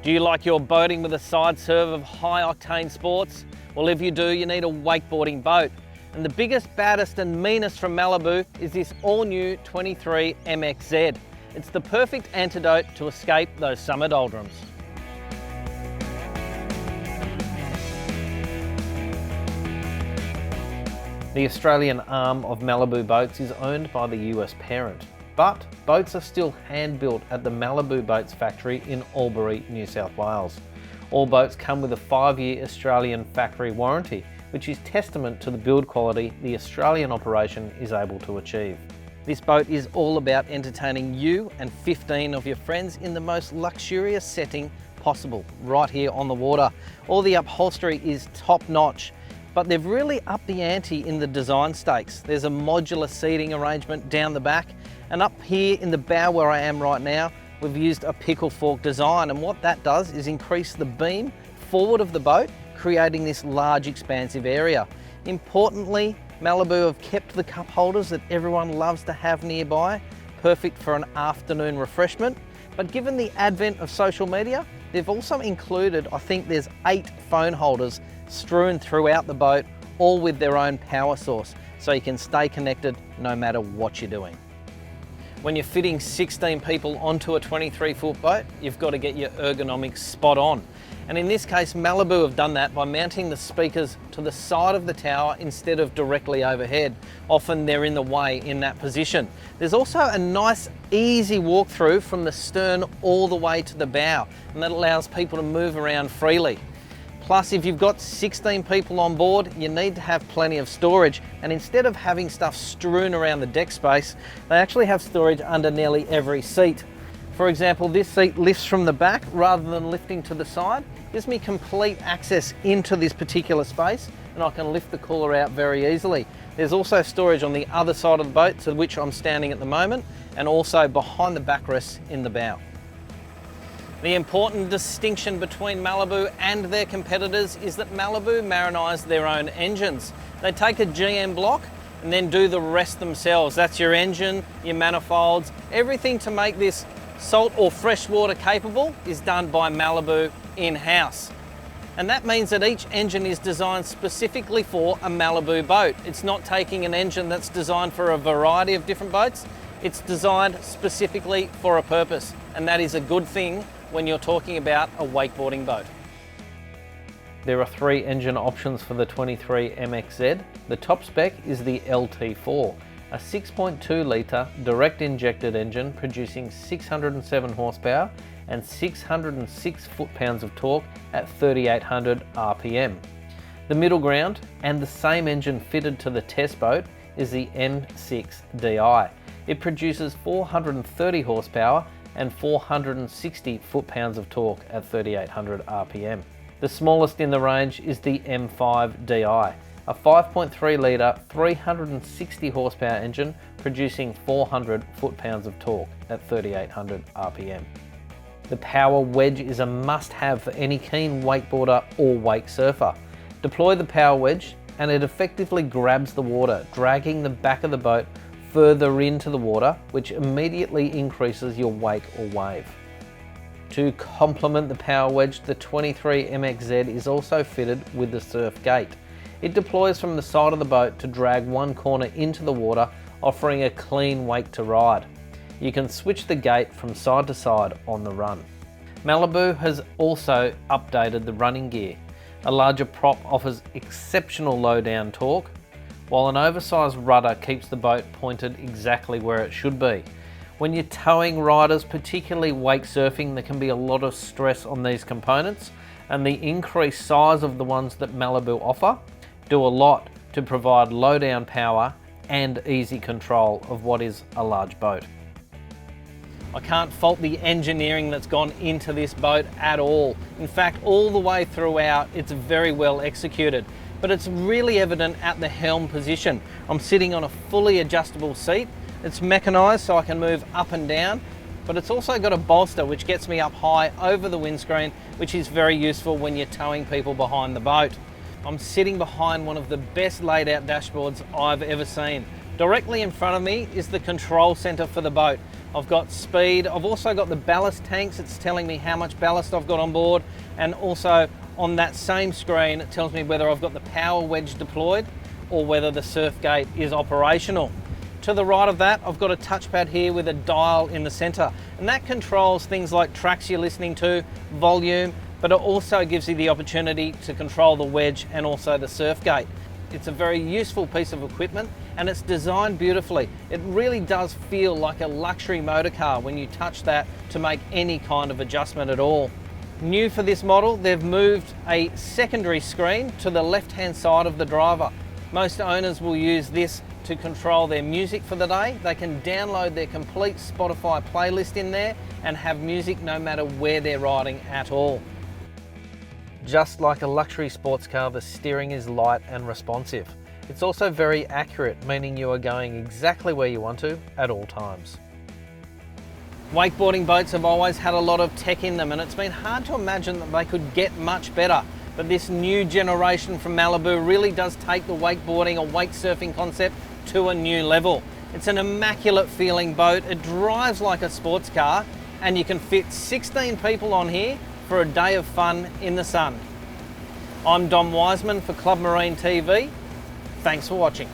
Do you like your boating with a side serve of high octane sports? Well, if you do, you need a wakeboarding boat. And the biggest, baddest and meanest from Malibu is this all-new 23 MXZ. It's the perfect antidote to escape those summer doldrums. The Australian arm of Malibu Boats is owned by the US parent, but boats are still hand-built at the Malibu Boats factory in Albury, New South Wales. All boats come with a 5-year Australian factory warranty, which is testament to the build quality the Australian operation is able to achieve. This boat is all about entertaining you and 15 of your friends in the most luxurious setting possible, right here on the water. All the upholstery is top-notch, but they've really upped the ante in the design stakes. There's a modular seating arrangement down the back, and up here in the bow where I am right now, we've used a pickle fork design, and what that does is increase the beam forward of the boat, creating this large expansive area. Importantly, Malibu have kept the cup holders that everyone loves to have nearby, perfect for an afternoon refreshment. But given the advent of social media, they've also included, I think there's 8 phone holders strewn throughout the boat, all with their own power source, so you can stay connected no matter what you're doing. When you're fitting 16 people onto a 23-foot boat, you've got to get your ergonomics spot on. And in this case, Malibu have done that by mounting the speakers to the side of the tower instead of directly overhead. Often they're in the way in that position. There's also a nice, easy walkthrough from the stern all the way to the bow, and that allows people to move around freely. Plus, if you've got 16 people on board, you need to have plenty of storage. And instead of having stuff strewn around the deck space, they actually have storage under nearly every seat. For example, this seat lifts from the back rather than lifting to the side. Gives me complete access into this particular space, and I can lift the cooler out very easily. There's also storage on the other side of the boat, to which I'm standing at the moment, and also behind the backrests in the bow. The important distinction between Malibu and their competitors is that Malibu marinise their own engines. They take a GM block and then do the rest themselves. That's your engine, your manifolds, everything to make this salt or freshwater capable is done by Malibu in-house. And that means that each engine is designed specifically for a Malibu boat. It's not taking an engine that's designed for a variety of different boats. It's designed specifically for a purpose, and that is a good thing when you're talking about a wakeboarding boat. There are 3 engine options for the 23 MXZ. The top spec is the LT4, a 6.2 litre direct injected engine producing 607 horsepower and 606 foot-pounds of torque at 3,800 RPM. The middle ground, and the same engine fitted to the test boat, is the M6DI. It produces 430 horsepower and 460 foot-pounds of torque at 3,800 RPM. The smallest in the range is the M5DI, a 5.3 litre 360 horsepower engine producing 400 foot-pounds of torque at 3,800 RPM. The power wedge is a must-have for any keen wakeboarder or wake surfer. Deploy the power wedge and it effectively grabs the water, dragging the back of the boat further into the water, which immediately increases your wake or wave. To complement the power wedge, the 23 MXZ is also fitted with the surf gate. It deploys from the side of the boat to drag one corner into the water, offering a clean wake to ride. You can switch the gate from side to side on the run. Malibu has also updated the running gear. A larger prop offers exceptional low down torque, while an oversized rudder keeps the boat pointed exactly where it should be. When you're towing riders, particularly wake surfing, there can be a lot of stress on these components, and the increased size of the ones that Malibu offer do a lot to provide low down power and easy control of what is a large boat. I can't fault the engineering that's gone into this boat at all. In fact, all the way throughout, it's very well executed. But it's really evident at the helm position. I'm sitting on a fully adjustable seat. It's mechanised so I can move up and down, but it's also got a bolster which gets me up high over the windscreen, which is very useful when you're towing people behind the boat. I'm sitting behind one of the best laid out dashboards I've ever seen. Directly in front of me is the control center for the boat. I've got speed, I've also got the ballast tanks, it's telling me how much ballast I've got on board, and also on that same screen it tells me whether I've got the power wedge deployed or whether the surf gate is operational. To the right of that, I've got a touchpad here with a dial in the center, and that controls things like tracks you're listening to, volume, but it also gives you the opportunity to control the wedge and also the surf gate. It's a very useful piece of equipment and it's designed beautifully. It really does feel like a luxury motor car when you touch that to make any kind of adjustment at all. New for this model, they've moved a secondary screen to the left-hand side of the driver. Most owners will use this to control their music for the day. They can download their complete Spotify playlist in there and have music no matter where they're riding at all. Just like a luxury sports car, the steering is light and responsive. It's also very accurate, meaning you are going exactly where you want to at all times. Wakeboarding boats have always had a lot of tech in them, and it's been hard to imagine that they could get much better. But this new generation from Malibu really does take the wakeboarding or wake surfing concept to a new level. It's an immaculate feeling boat, it drives like a sports car, and you can fit 16 people on here for a day of fun in the sun. I'm Dom Wiseman for Club Marine TV. Thanks for watching.